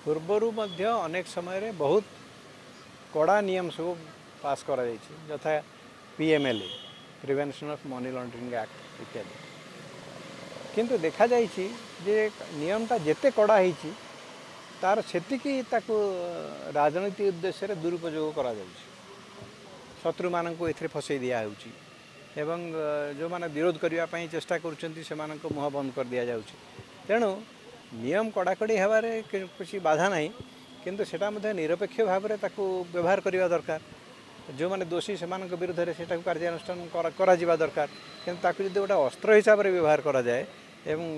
पूर्वर अनेक समय बहुत कड़ा नियम सब पास करा यथा PMLA prevention of money laundering act इत्यादि किंतु देखा जाइए जे नियमटा जिते कड़ा होती तार सेतिकी राजनीति उद्देश्य दुरुपयोग करा शत्रु मान को ए फसई दिखाई एवं जो मैंने विरोध करने चेष्टा कर मुह बंद कर दि जाऊँ तेणु नियम कड़ाकड़ी हबार किसी बाधा ना किंतु सेटा निरपेक्ष भाव में व्यवहार करने दरकार जो मैंने दोषी से विरुद्ध से कार्यानुष्ठान करा दरकार किंतु जो गोटे अस्त्र हिसाब से व्यवहार करा जाए एवं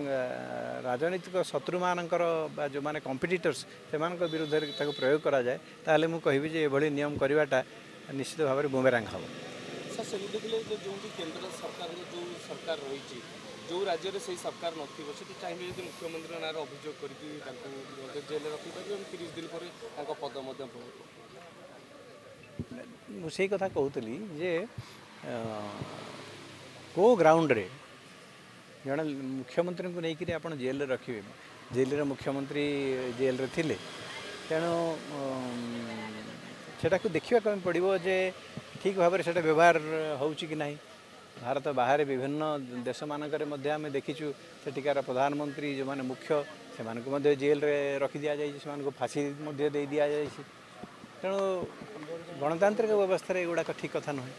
राजनीतिक शत्रु मानकर जो मैंने कॉम्पिटिटर्स से विरुद्ध प्रयोग करा जाए ताहले मु कहबी जे एभली नियम करवाटा निश्चित भाव में बुमेरांग हम सर से देखिए जो केंद्र सरकार जो सरकार रही जो राज्य में से सरकार नथिबो से चाहिए जो मुख्यमंत्री नार अभियोग करके जेल रखिपारे 30 दिन पर पद मुझे कथा कहूली जे को ग्राउंड रे जड़े मुख्यमंत्री को लेकिन आप जेल रखिए जेल रे मुख्यमंत्री जेल रे थिले तेणु सेटा को देखा पड़ो जे ठीक भाव में व्यवहार होउची कि नहीं भारत बाहर विभिन्न देश मानक आम देखीचु सेठिकार प्रधानमंत्री जो माने मुख्य से जेल रे रखी दि जाए फांसी दे दि जाए तेणु गणतांत्रिक व्यवस्था एगुड़ाक ठीक कथा नुहे।